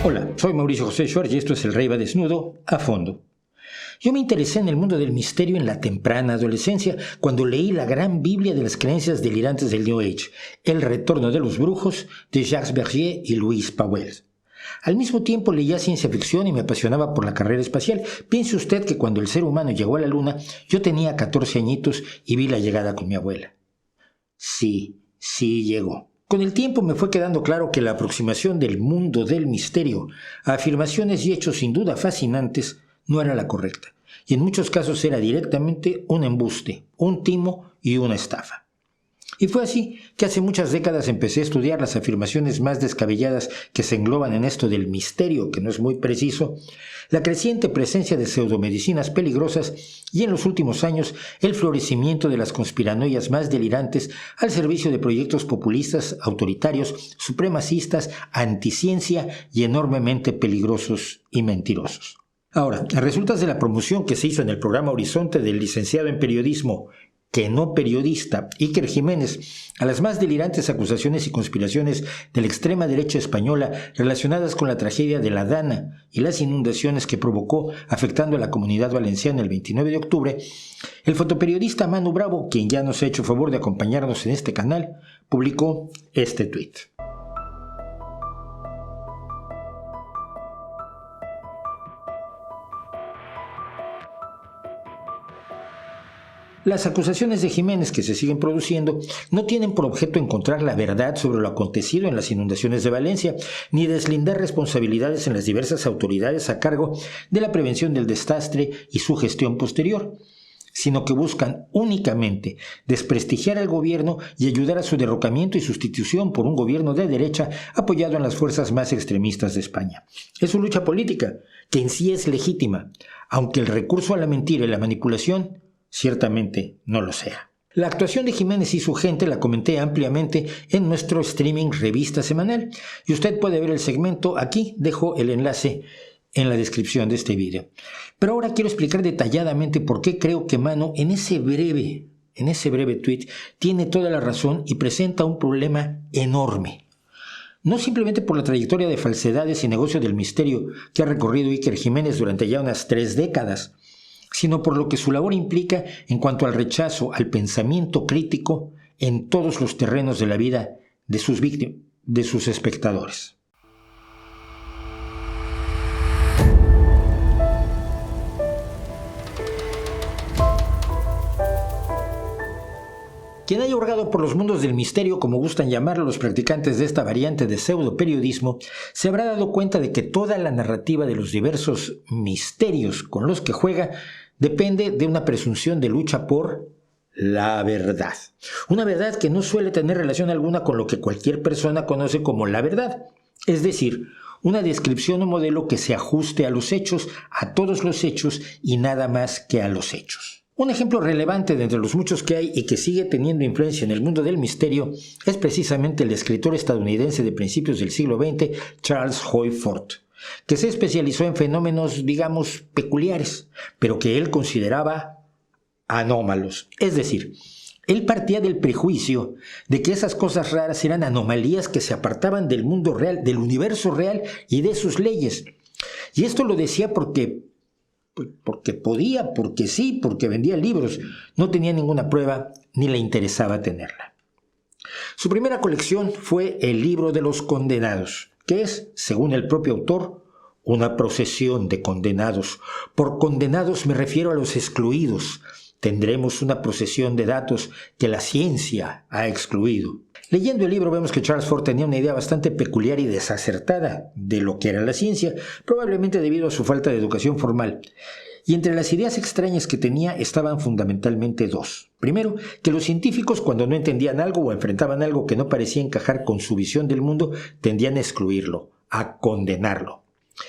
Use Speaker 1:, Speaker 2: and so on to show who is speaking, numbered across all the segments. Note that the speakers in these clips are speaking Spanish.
Speaker 1: Hola, soy Mauricio José Schwartz y esto es El Rey va desnudo a fondo. Yo me interesé en el mundo del misterio en la temprana adolescencia cuando leí la gran Biblia de las creencias delirantes del New Age, El retorno de los brujos, de Jacques Bergier y Louis Pauwels. Al mismo tiempo leía ciencia ficción y me apasionaba por la carrera espacial. Piense usted que cuando el ser humano llegó a la Luna, yo tenía 14 añitos y vi la llegada con mi abuela. Sí llegó. Con el tiempo me fue quedando claro que la aproximación del mundo del misterio a afirmaciones y hechos sin duda fascinantes no era la correcta, y en muchos casos era directamente un embuste, un timo y una estafa. Y fue así que hace muchas décadas empecé a estudiar las afirmaciones más descabelladas que se engloban en esto del misterio, que no es muy preciso, la creciente presencia de pseudomedicinas peligrosas y en los últimos años el florecimiento de las conspiranoias más delirantes al servicio de proyectos populistas, autoritarios, supremacistas, anticiencia y enormemente peligrosos y mentirosos. Ahora, a resultas de la promoción que se hizo en el programa Horizonte del licenciado en periodismo, que no periodista, Iker Jiménez, a las más delirantes acusaciones y conspiraciones de la extrema derecha española relacionadas con la tragedia de la Dana y las inundaciones que provocó afectando a la comunidad valenciana el 29 de octubre, el fotoperiodista Manu Bravo, quien ya nos ha hecho favor de acompañarnos en este canal, publicó este tuit. Las acusaciones de Jiménez que se siguen produciendo no tienen por objeto encontrar la verdad sobre lo acontecido en las inundaciones de Valencia, ni deslindar responsabilidades en las diversas autoridades a cargo de la prevención del desastre y su gestión posterior, sino que buscan únicamente desprestigiar al gobierno y ayudar a su derrocamiento y sustitución por un gobierno de derecha apoyado en las fuerzas más extremistas de España. Es su lucha política, que en sí es legítima, aunque el recurso a la mentira y la manipulación ciertamente no lo sea. La actuación de Jiménez y su gente la comenté ampliamente en nuestro streaming Revista Semanal y usted puede ver el segmento aquí, dejo el enlace en la descripción de este video. Pero ahora quiero explicar detalladamente por qué creo que Manu en ese breve tweet tiene toda la razón y presenta un problema enorme. No simplemente por la trayectoria de falsedades y negocio del misterio que ha recorrido Iker Jiménez durante ya unas 3 décadas, sino por lo que su labor implica en cuanto al rechazo al pensamiento crítico en todos los terrenos de la vida de sus víctimas, de sus espectadores. Quien haya hurgado por los mundos del misterio, como gustan llamarlo los practicantes de esta variante de pseudoperiodismo, se habrá dado cuenta de que toda la narrativa de los diversos misterios con los que juega depende de una presunción de lucha por la verdad. Una verdad que no suele tener relación alguna con lo que cualquier persona conoce como la verdad, es decir, una descripción o modelo que se ajuste a los hechos, a todos los hechos y nada más que a los hechos. Un ejemplo relevante de entre los muchos que hay y que sigue teniendo influencia en el mundo del misterio es precisamente el escritor estadounidense de principios del siglo XX, Charles Hoy Fort, que se especializó en fenómenos, digamos, peculiares, pero que él consideraba anómalos. Es decir, él partía del prejuicio de que esas cosas raras eran anomalías que se apartaban del mundo real, del universo real y de sus leyes. Y esto lo decía porque podía, porque sí, porque vendía libros. No tenía ninguna prueba ni le interesaba tenerla. Su primera colección fue El Libro de los Condenados, que es, según el propio autor, una procesión de condenados. Por condenados me refiero a los excluidos. Tendremos una procesión de datos que la ciencia ha excluido. Leyendo el libro vemos que Charles Fort tenía una idea bastante peculiar y desacertada de lo que era la ciencia, probablemente debido a su falta de educación formal. Y entre las ideas extrañas que tenía estaban fundamentalmente 2. Primero, que los científicos cuando no entendían algo o enfrentaban algo que no parecía encajar con su visión del mundo, tendían a excluirlo, a condenarlo.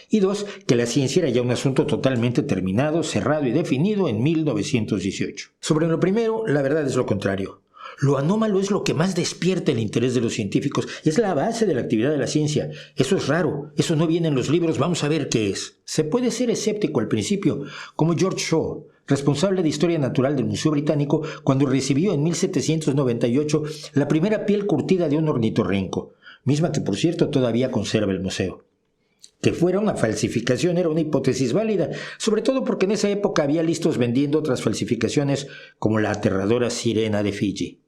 Speaker 1: Y 2, que la ciencia era ya un asunto totalmente terminado, cerrado y definido en 1918. Sobre lo primero, la verdad es lo contrario. Lo anómalo es lo que más despierta el interés de los científicos, es la base de la actividad de la ciencia. Eso es raro, eso no viene en los libros, vamos a ver qué es. Se puede ser escéptico al principio, como George Shaw, responsable de Historia Natural del Museo Británico, cuando recibió en 1798 la primera piel curtida de un ornitorrinco, misma que por cierto todavía conserva el museo. Que fuera una falsificación era una hipótesis válida, sobre todo porque en esa época había listos vendiendo otras falsificaciones como la aterradora sirena de Fiji.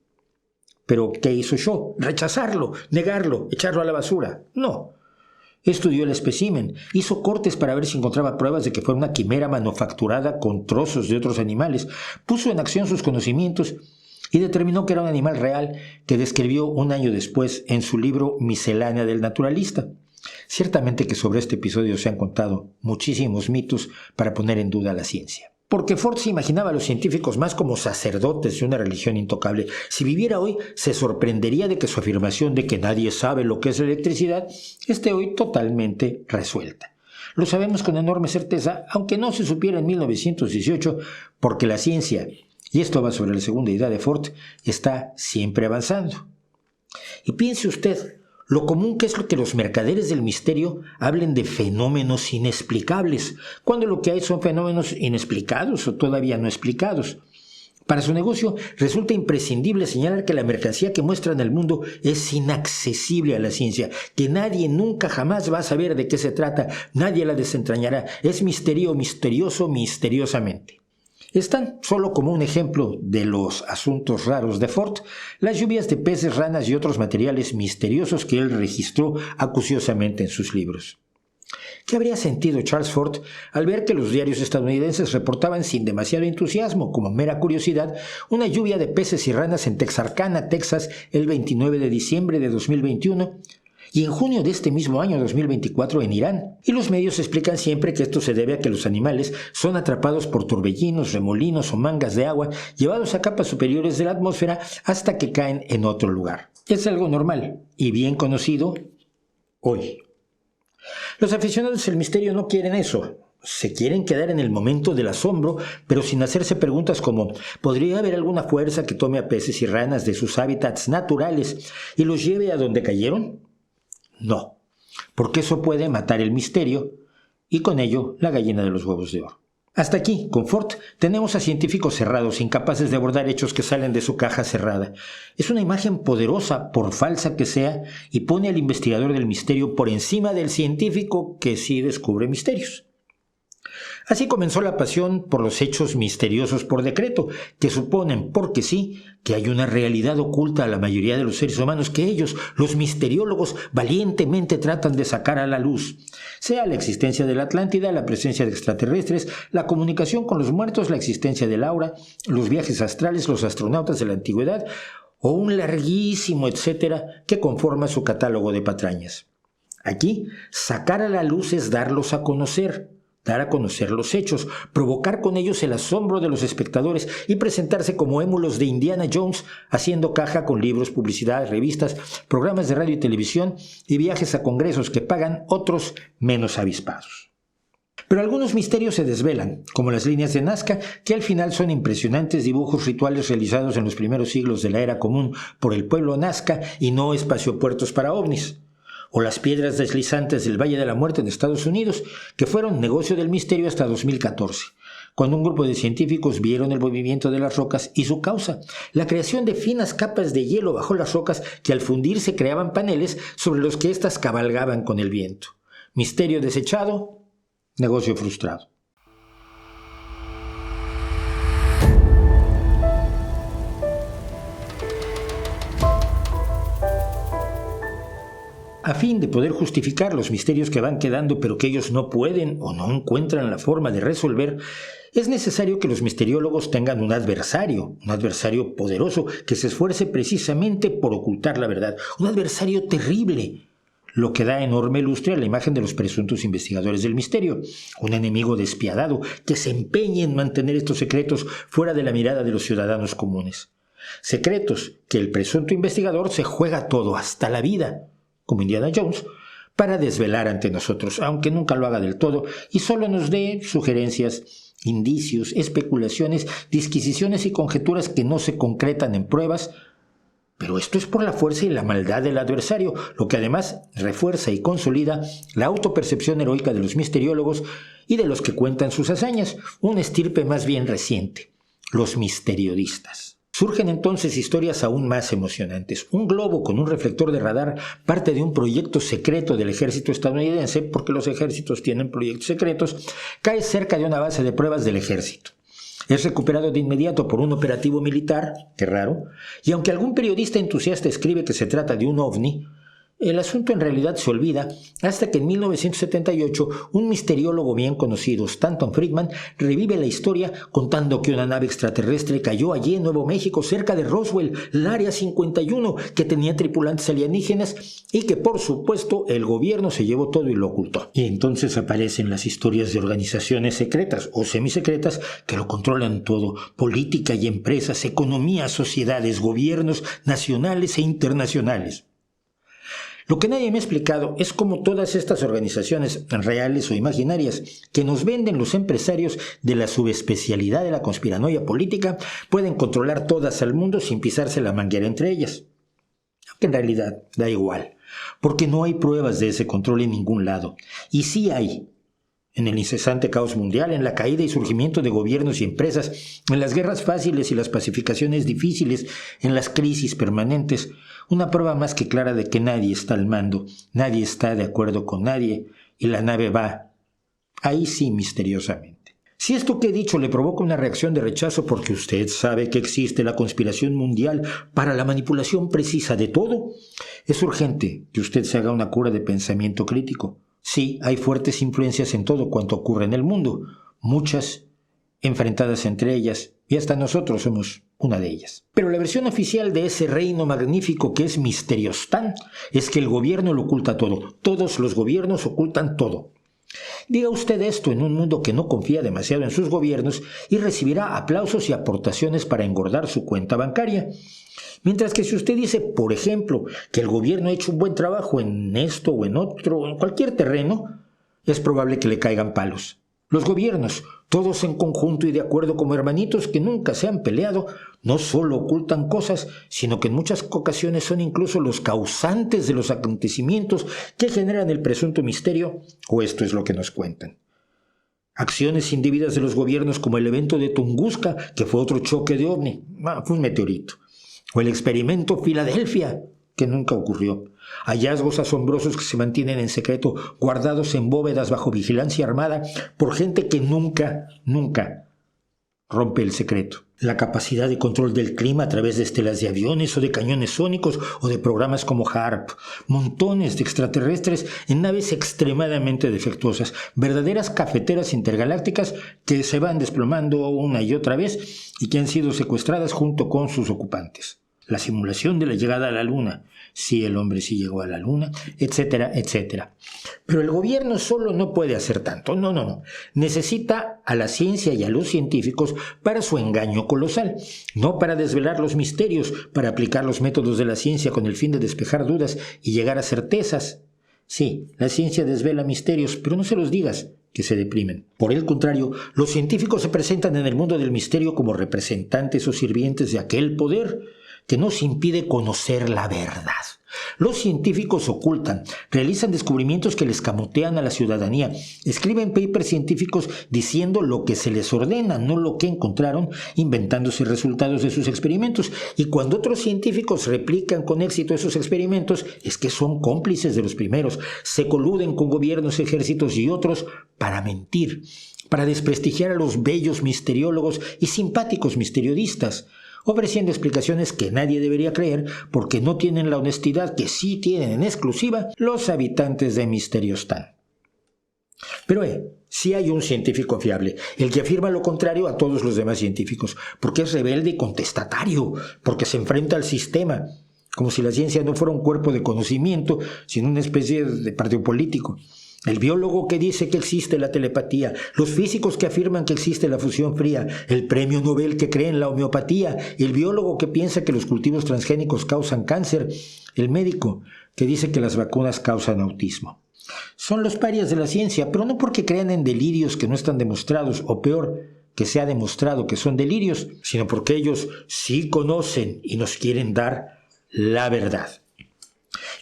Speaker 1: Pero, ¿qué hizo Shaw? ¿Rechazarlo? ¿Negarlo? ¿Echarlo a la basura? No. Estudió el espécimen, hizo cortes para ver si encontraba pruebas de que fuera una quimera manufacturada con trozos de otros animales, puso en acción sus conocimientos y determinó que era un animal real que describió un año después en su libro Miscelánea del Naturalista. Ciertamente que sobre este episodio se han contado muchísimos mitos para poner en duda la ciencia. Porque Ford se imaginaba a los científicos más como sacerdotes de una religión intocable. Si viviera hoy, se sorprendería de que su afirmación de que nadie sabe lo que es la electricidad esté hoy totalmente resuelta. Lo sabemos con enorme certeza, aunque no se supiera en 1918, porque la ciencia, y esto va sobre la segunda idea de Ford, está siempre avanzando. Y piense usted, lo común que es lo que los mercaderes del misterio hablen de fenómenos inexplicables, cuando lo que hay son fenómenos inexplicados o todavía no explicados. Para su negocio resulta imprescindible señalar que la mercancía que muestran al mundo es inaccesible a la ciencia, que nadie nunca jamás va a saber de qué se trata, nadie la desentrañará, es misterio misterioso misteriosamente. Están, solo como un ejemplo de los asuntos raros de Ford, las lluvias de peces, ranas y otros materiales misteriosos que él registró acuciosamente en sus libros. ¿Qué habría sentido Charles Ford al ver que los diarios estadounidenses reportaban sin demasiado entusiasmo, como mera curiosidad, una lluvia de peces y ranas en Texarkana, Texas, el 29 de diciembre de 2021, y en junio de este mismo año 2024 en Irán? Y los medios explican siempre que esto se debe a que los animales son atrapados por torbellinos, remolinos o mangas de agua llevados a capas superiores de la atmósfera hasta que caen en otro lugar. Es algo normal y bien conocido hoy. Los aficionados al misterio no quieren eso. Se quieren quedar en el momento del asombro, pero sin hacerse preguntas como ¿podría haber alguna fuerza que tome a peces y ranas de sus hábitats naturales y los lleve a donde cayeron? No, porque eso puede matar el misterio y con ello la gallina de los huevos de oro. Hasta aquí, con Ford, tenemos a científicos cerrados, incapaces de abordar hechos que salen de su caja cerrada. Es una imagen poderosa, por falsa que sea, y pone al investigador del misterio por encima del científico que sí descubre misterios. Así comenzó la pasión por los hechos misteriosos por decreto, que suponen, porque sí, que hay una realidad oculta a la mayoría de los seres humanos que ellos, los misteriólogos, valientemente tratan de sacar a la luz. Sea la existencia de la Atlántida, la presencia de extraterrestres, la comunicación con los muertos, la existencia del aura, los viajes astrales, los astronautas de la antigüedad, o un larguísimo etcétera que conforma su catálogo de patrañas. Aquí, sacar a la luz es darlos a conocer. Dar a conocer los hechos, provocar con ellos el asombro de los espectadores y presentarse como émulos de Indiana Jones, haciendo caja con libros, publicidad, revistas, programas de radio y televisión y viajes a congresos que pagan otros menos avispados. Pero algunos misterios se desvelan, como las líneas de Nazca, que al final son impresionantes dibujos rituales realizados en los primeros siglos de la era común por el pueblo Nazca y no espaciopuertos para ovnis. O las piedras deslizantes del Valle de la Muerte en Estados Unidos, que fueron negocio del misterio hasta 2014, cuando un grupo de científicos vieron el movimiento de las rocas y su causa, la creación de finas capas de hielo bajo las rocas que al fundirse creaban paneles sobre los que éstas cabalgaban con el viento. Misterio desechado, negocio frustrado. A fin de poder justificar los misterios que van quedando pero que ellos no pueden o no encuentran la forma de resolver, es necesario que los misteriólogos tengan un adversario poderoso que se esfuerce precisamente por ocultar la verdad, un adversario terrible, lo que da enorme lustre a la imagen de los presuntos investigadores del misterio, un enemigo despiadado que se empeñe en mantener estos secretos fuera de la mirada de los ciudadanos comunes. Secretos que el presunto investigador se juega todo, hasta la vida, como Indiana Jones, para desvelar ante nosotros, aunque nunca lo haga del todo y solo nos dé sugerencias, indicios, especulaciones, disquisiciones y conjeturas que no se concretan en pruebas. Pero esto es por la fuerza y la maldad del adversario, lo que además refuerza y consolida la autopercepción heroica de los misteriólogos y de los que cuentan sus hazañas, una estirpe más bien reciente, los misteriodistas. Surgen entonces historias aún más emocionantes. Un globo con un reflector de radar, parte de un proyecto secreto del ejército estadounidense, porque los ejércitos tienen proyectos secretos, cae cerca de una base de pruebas del ejército. Es recuperado de inmediato por un operativo militar, qué raro, y aunque algún periodista entusiasta escribe que se trata de un ovni, el asunto en realidad se olvida hasta que en 1978 un misteriólogo bien conocido, Stanton Friedman, revive la historia contando que una nave extraterrestre cayó allí en Nuevo México, cerca de Roswell, el Área 51, que tenía tripulantes alienígenas y que por supuesto el gobierno se llevó todo y lo ocultó. Y entonces aparecen las historias de organizaciones secretas o semisecretas que lo controlan todo: política y empresas, economía, sociedades, gobiernos nacionales e internacionales. Lo que nadie me ha explicado es cómo todas estas organizaciones, reales o imaginarias, que nos venden los empresarios de la subespecialidad de la conspiranoia política, pueden controlar todas al mundo sin pisarse la manguera entre ellas. Aunque en realidad da igual, porque no hay pruebas de ese control en ningún lado. Y sí hay. En el incesante caos mundial, en la caída y surgimiento de gobiernos y empresas, en las guerras fáciles y las pacificaciones difíciles, en las crisis permanentes, una prueba más que clara de que nadie está al mando, nadie está de acuerdo con nadie y la nave va, ahí sí, misteriosamente. Si esto que he dicho le provoca una reacción de rechazo porque usted sabe que existe la conspiración mundial para la manipulación precisa de todo, es urgente que usted se haga una cura de pensamiento crítico. Sí, hay fuertes influencias en todo cuanto ocurre en el mundo, muchas enfrentadas entre ellas, y hasta nosotros somos una de ellas. Pero la versión oficial de ese reino magnífico que es Misteriostán es que el gobierno lo oculta todo. Todos los gobiernos ocultan todo. Diga usted esto en un mundo que no confía demasiado en sus gobiernos y recibirá aplausos y aportaciones para engordar su cuenta bancaria. Mientras que si usted dice, por ejemplo, que el gobierno ha hecho un buen trabajo en esto o en otro, o en cualquier terreno, es probable que le caigan palos. Los gobiernos, todos en conjunto y de acuerdo como hermanitos que nunca se han peleado, no solo ocultan cosas, sino que en muchas ocasiones son incluso los causantes de los acontecimientos que generan el presunto misterio, o esto es lo que nos cuentan. Acciones indebidas de los gobiernos como el evento de Tunguska, que fue otro choque de ovni, fue un meteorito, o el experimento Filadelfia, que nunca ocurrió. Hallazgos asombrosos que se mantienen en secreto, guardados en bóvedas bajo vigilancia armada por gente que nunca rompe el secreto. La capacidad de control del clima a través de estelas de aviones o de cañones sónicos o de programas como HARP. Montones de extraterrestres en naves extremadamente defectuosas, verdaderas cafeteras intergalácticas que se van desplomando una y otra vez y que han sido secuestradas junto con sus ocupantes. La simulación de la llegada a la Luna, si el hombre sí llegó a la Luna, etcétera, etcétera. Pero el gobierno solo no puede hacer tanto, no. Necesita a la ciencia y a los científicos para su engaño colosal, no para desvelar los misterios, para aplicar los métodos de la ciencia con el fin de despejar dudas y llegar a certezas. Sí, la ciencia desvela misterios, pero no se los digas, que se deprimen. Por el contrario, los científicos se presentan en el mundo del misterio como representantes o sirvientes de aquel poder que nos impide conocer la verdad. Los científicos ocultan, realizan descubrimientos que les camotean a la ciudadanía, escriben papers científicos diciendo lo que se les ordena, no lo que encontraron, inventándose resultados de sus experimentos. Y cuando otros científicos replican con éxito esos experimentos, es que son cómplices de los primeros, se coluden con gobiernos, ejércitos y otros para mentir, para desprestigiar a los bellos misteriólogos y simpáticos misteriodistas, ofreciendo explicaciones que nadie debería creer porque no tienen la honestidad que sí tienen en exclusiva los habitantes de Misteriostán. Pero sí hay un científico fiable, el que afirma lo contrario a todos los demás científicos, porque es rebelde y contestatario, porque se enfrenta al sistema, como si la ciencia no fuera un cuerpo de conocimiento, sino una especie de partido político. El biólogo que dice que existe la telepatía, los físicos que afirman que existe la fusión fría, el premio Nobel que cree en la homeopatía, el biólogo que piensa que los cultivos transgénicos causan cáncer, el médico que dice que las vacunas causan autismo. Son los parias de la ciencia, pero no porque crean en delirios que no están demostrados, o peor, que se ha demostrado que son delirios, sino porque ellos sí conocen y nos quieren dar la verdad.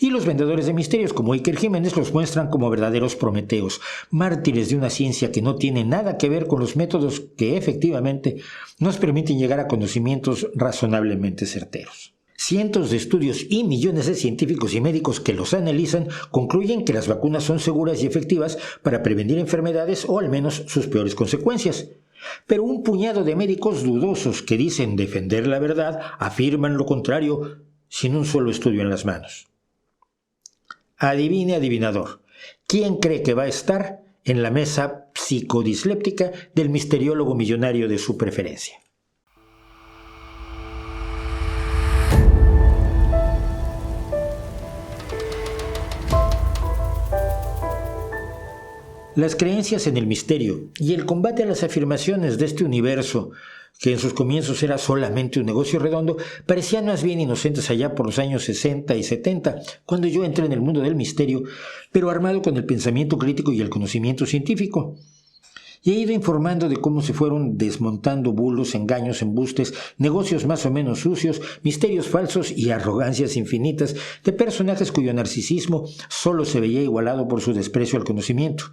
Speaker 1: Y los vendedores de misterios como Iker Jiménez los muestran como verdaderos prometeos, mártires de una ciencia que no tiene nada que ver con los métodos que efectivamente nos permiten llegar a conocimientos razonablemente certeros. Cientos de estudios y millones de científicos y médicos que los analizan concluyen que las vacunas son seguras y efectivas para prevenir enfermedades o al menos sus peores consecuencias. Pero un puñado de médicos dudosos que dicen defender la verdad afirman lo contrario sin un solo estudio en las manos. Adivine, adivinador, ¿quién cree que va a estar en la mesa psicodisléptica del misteriólogo millonario de su preferencia? Las creencias en el misterio y el combate a las afirmaciones de este universo, que en sus comienzos era solamente un negocio redondo, parecían más bien inocentes allá por los años 60 y 70, cuando yo entré en el mundo del misterio, pero armado con el pensamiento crítico y el conocimiento científico. Y he ido informando de cómo se fueron desmontando bulos, engaños, embustes, negocios más o menos sucios, misterios falsos y arrogancias infinitas de personajes cuyo narcisismo solo se veía igualado por su desprecio al conocimiento.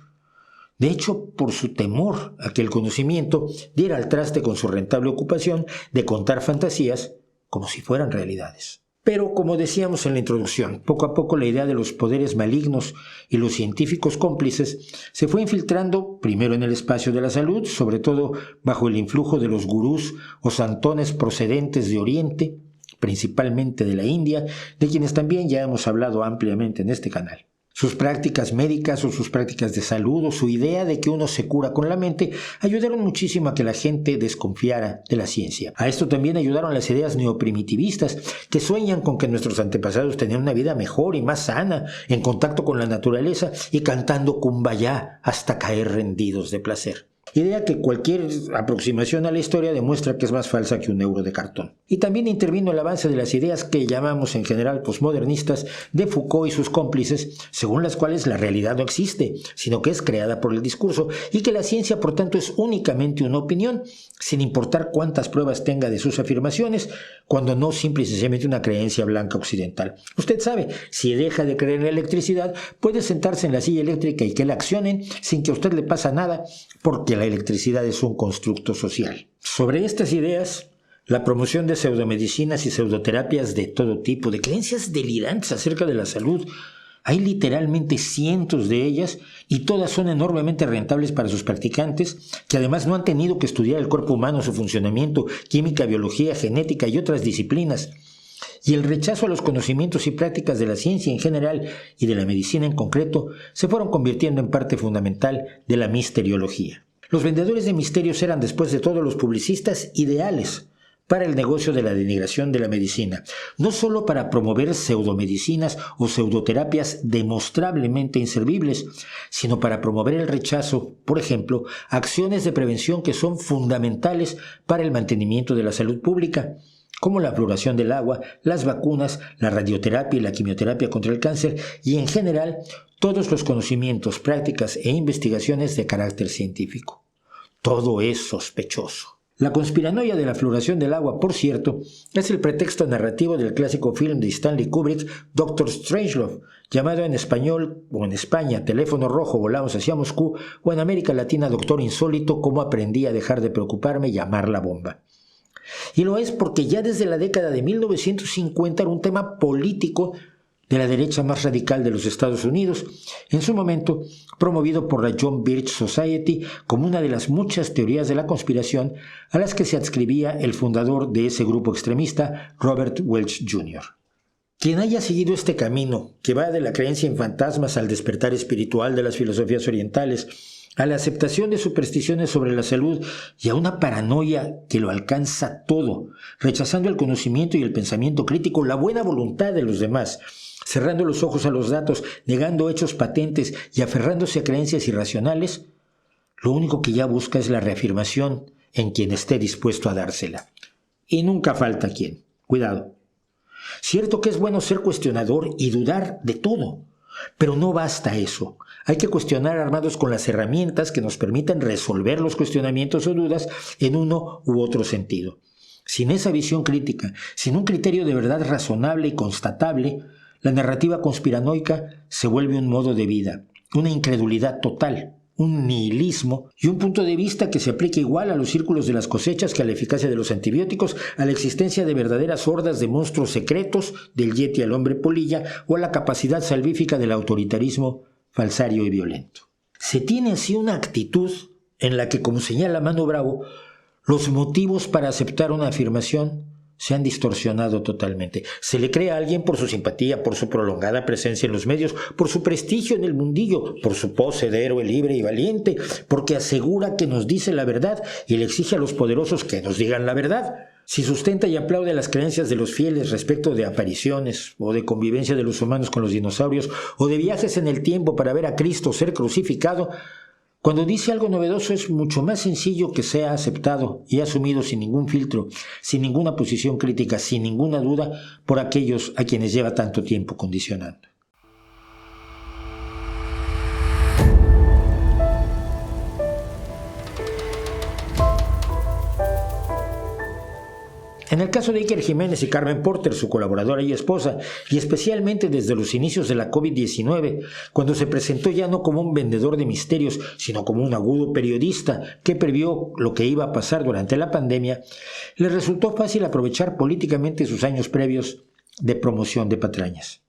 Speaker 1: De hecho, por su temor a que el conocimiento diera al traste con su rentable ocupación de contar fantasías como si fueran realidades. Pero, como decíamos en la introducción, poco a poco la idea de los poderes malignos y los científicos cómplices se fue infiltrando primero en el espacio de la salud, sobre todo bajo el influjo de los gurús o santones procedentes de Oriente, principalmente de la India, de quienes también ya hemos hablado ampliamente en este canal. Sus prácticas médicas o sus prácticas de salud o su idea de que uno se cura con la mente ayudaron muchísimo a que la gente desconfiara de la ciencia. A esto también ayudaron las ideas neoprimitivistas que sueñan con que nuestros antepasados tenían una vida mejor y más sana, en contacto con la naturaleza y cantando Kumbaya hasta caer rendidos de placer. Idea que cualquier aproximación a la historia demuestra que es más falsa que un euro de cartón. Y también intervino el avance de las ideas que llamamos en general posmodernistas de Foucault y sus cómplices, según las cuales la realidad no existe, sino que es creada por el discurso y que la ciencia por tanto es únicamente una opinión, sin importar cuántas pruebas tenga de sus afirmaciones, cuando no simple y sencillamente una creencia blanca occidental. Usted sabe, si deja de creer en la electricidad, puede sentarse en la silla eléctrica y que la accionen sin que a usted le pasa nada, porque la electricidad es un constructo social. Sobre estas ideas, la promoción de pseudomedicinas y pseudoterapias de todo tipo, de creencias delirantes acerca de la salud, hay literalmente cientos de ellas y todas son enormemente rentables para sus practicantes, que además no han tenido que estudiar el cuerpo humano, su funcionamiento, química, biología, genética y otras disciplinas. Y el rechazo a los conocimientos y prácticas de la ciencia en general y de la medicina en concreto se fueron convirtiendo en parte fundamental de la misteriología. Los vendedores de misterios eran, después de todo, los publicistas ideales para el negocio de la denigración de la medicina, no solo para promover pseudomedicinas o pseudoterapias demostrablemente inservibles, sino para promover el rechazo, por ejemplo, a acciones de prevención que son fundamentales para el mantenimiento de la salud pública, como la fluoración del agua, las vacunas, la radioterapia y la quimioterapia contra el cáncer y, en general, todos los conocimientos, prácticas e investigaciones de carácter científico. Todo es sospechoso. La conspiranoia de la fluoración del agua, por cierto, es el pretexto narrativo del clásico film de Stanley Kubrick, Doctor Strangelove, llamado en español o en España Teléfono Rojo, volamos hacia Moscú, o en América Latina Doctor Insólito, Cómo aprendí a dejar de preocuparme y amar la bomba. Y lo es porque ya desde la década de 1950 era un tema político de la derecha más radical de los Estados Unidos, en su momento promovido por la John Birch Society como una de las muchas teorías de la conspiración a las que se adscribía el fundador de ese grupo extremista, Robert Welch Jr. Quien haya seguido este camino, que va de la creencia en fantasmas al despertar espiritual de las filosofías orientales, a la aceptación de supersticiones sobre la salud y a una paranoia que lo alcanza todo, rechazando el conocimiento y el pensamiento crítico, la buena voluntad de los demás, cerrando los ojos a los datos, negando hechos patentes y aferrándose a creencias irracionales, lo único que ya busca es la reafirmación en quien esté dispuesto a dársela. Y nunca falta quien. Cuidado. Cierto que es bueno ser cuestionador y dudar de todo, pero no basta eso. Hay que cuestionar armados con las herramientas que nos permitan resolver los cuestionamientos o dudas en uno u otro sentido. Sin esa visión crítica, sin un criterio de verdad razonable y constatable, la narrativa conspiranoica se vuelve un modo de vida, una incredulidad total, un nihilismo y un punto de vista que se aplica igual a los círculos de las cosechas que a la eficacia de los antibióticos, a la existencia de verdaderas hordas de monstruos secretos, del yeti al hombre polilla, o a la capacidad salvífica del autoritarismo falsario y violento. Se tiene así una actitud en la que, como señala Mano Bravo, los motivos para aceptar una afirmación se han distorsionado totalmente. Se le cree a alguien por su simpatía, por su prolongada presencia en los medios, por su prestigio en el mundillo, por su pose de héroe libre y valiente, porque asegura que nos dice la verdad y le exige a los poderosos que nos digan la verdad. Si sustenta y aplaude las creencias de los fieles respecto de apariciones o de convivencia de los humanos con los dinosaurios o de viajes en el tiempo para ver a Cristo ser crucificado, cuando dice algo novedoso es mucho más sencillo que sea aceptado y asumido sin ningún filtro, sin ninguna posición crítica, sin ninguna duda por aquellos a quienes lleva tanto tiempo condicionando. En el caso de Iker Jiménez y Carmen Porter, su colaboradora y esposa, y especialmente desde los inicios de la COVID-19, cuando se presentó ya no como un vendedor de misterios, sino como un agudo periodista que previó lo que iba a pasar durante la pandemia, les resultó fácil aprovechar políticamente sus años previos de promoción de patrañas.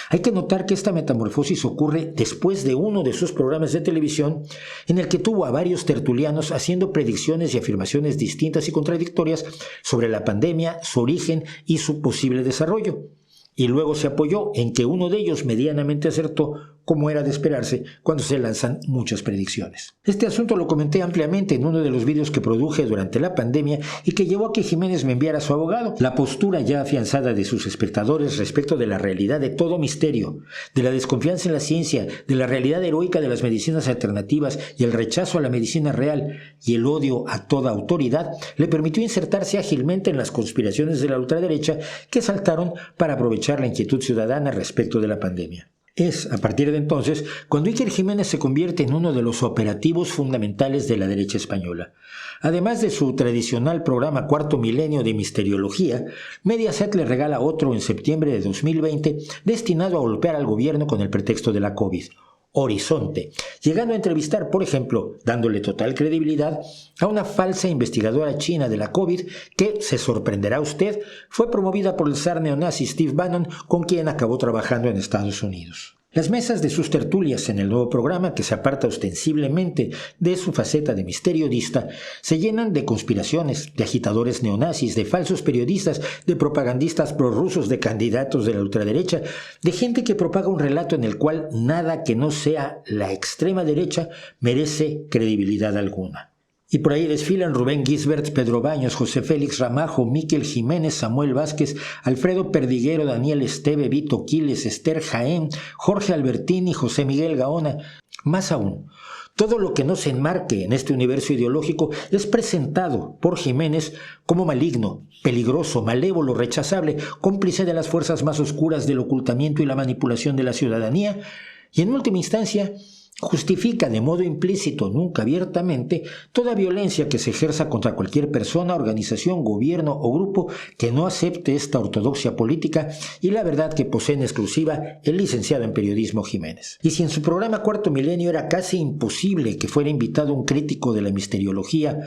Speaker 1: Hay que notar que esta metamorfosis ocurre después de uno de sus programas de televisión en el que tuvo a varios tertulianos haciendo predicciones y afirmaciones distintas y contradictorias sobre la pandemia, su origen y su posible desarrollo. Y luego se apoyó en que uno de ellos medianamente acertó, como era de esperarse cuando se lanzan muchas predicciones. Este asunto lo comenté ampliamente en uno de los vídeos que produje durante la pandemia y que llevó a que Jiménez me enviara a su abogado. La postura ya afianzada de sus espectadores respecto de la realidad de todo misterio, de la desconfianza en la ciencia, de la realidad heroica de las medicinas alternativas y el rechazo a la medicina real y el odio a toda autoridad, le permitió insertarse ágilmente en las conspiraciones de la ultraderecha que saltaron para aprovechar la inquietud ciudadana respecto de la pandemia. Es, a partir de entonces, cuando Iker Jiménez se convierte en uno de los operativos fundamentales de la derecha española. Además de su tradicional programa Cuarto Milenio de Misteriología, Mediaset le regala otro en septiembre de 2020 destinado a golpear al gobierno con el pretexto de la COVID. Horizonte, llegando a entrevistar, por ejemplo, dándole total credibilidad a una falsa investigadora china de la COVID que, se sorprenderá usted, fue promovida por el zar neonazi Steve Bannon, con quien acabó trabajando en Estados Unidos. Las mesas de sus tertulias en el nuevo programa, que se aparta ostensiblemente de su faceta de misteriodista, se llenan de conspiraciones, de agitadores neonazis, de falsos periodistas, de propagandistas prorrusos, de candidatos de la ultraderecha, de gente que propaga un relato en el cual nada que no sea la extrema derecha merece credibilidad alguna. Y por ahí desfilan Rubén Gisbert, Pedro Baños, José Félix Ramajo, Miquel Jiménez, Samuel Vázquez, Alfredo Perdiguero, Daniel Esteve, Vito Quiles, Esther Jaén, Jorge Albertini, José Miguel Gaona. Más aún, todo lo que no se enmarque en este universo ideológico es presentado por Jiménez como maligno, peligroso, malévolo, rechazable, cómplice de las fuerzas más oscuras del ocultamiento y la manipulación de la ciudadanía, y en última instancia justifica de modo implícito, nunca abiertamente, toda violencia que se ejerza contra cualquier persona, organización, gobierno o grupo que no acepte esta ortodoxia política y la verdad que posee en exclusiva el licenciado en periodismo Jiménez. Y si en su programa Cuarto Milenio era casi imposible que fuera invitado un crítico de la misteriología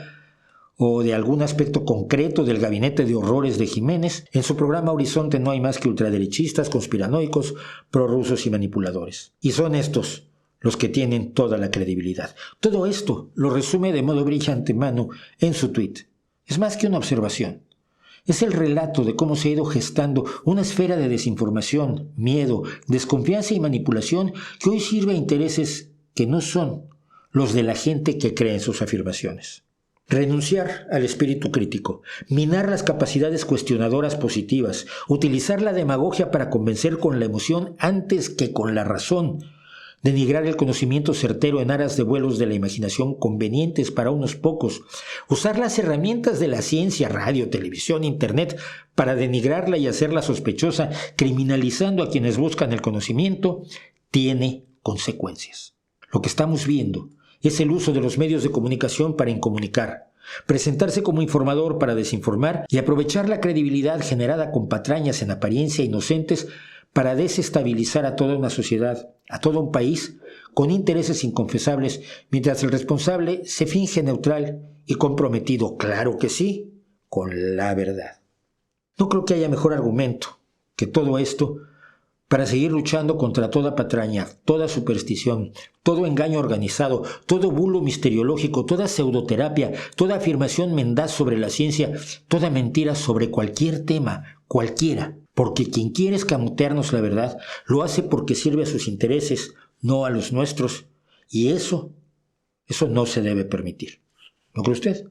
Speaker 1: o de algún aspecto concreto del gabinete de horrores de Jiménez, en su programa Horizonte no hay más que ultraderechistas, conspiranoicos, prorrusos y manipuladores. Y son estos los que tienen toda la credibilidad. Todo esto lo resume de modo brillante Manu en su tuit. Es más que una observación. Es el relato de cómo se ha ido gestando una esfera de desinformación, miedo, desconfianza y manipulación que hoy sirve a intereses que no son los de la gente que cree en sus afirmaciones. Renunciar al espíritu crítico, minar las capacidades cuestionadoras positivas, utilizar la demagogia para convencer con la emoción antes que con la razón, denigrar el conocimiento certero en aras de vuelos de la imaginación convenientes para unos pocos, usar las herramientas de la ciencia, radio, televisión, internet, para denigrarla y hacerla sospechosa, criminalizando a quienes buscan el conocimiento, tiene consecuencias. Lo que estamos viendo es el uso de los medios de comunicación para incomunicar, presentarse como informador para desinformar y aprovechar la credibilidad generada con patrañas en apariencia inocentes para desestabilizar a toda una sociedad, a todo un país, con intereses inconfesables, mientras el responsable se finge neutral y comprometido, claro que sí, con la verdad. No creo que haya mejor argumento que todo esto para seguir luchando contra toda patraña, toda superstición, todo engaño organizado, todo bulo misteriológico, toda pseudoterapia, toda afirmación mendaz sobre la ciencia, toda mentira sobre cualquier tema, cualquiera. Porque quien quiere escamotearnos la verdad, lo hace porque sirve a sus intereses, no a los nuestros. Y eso no se debe permitir. ¿No cree usted?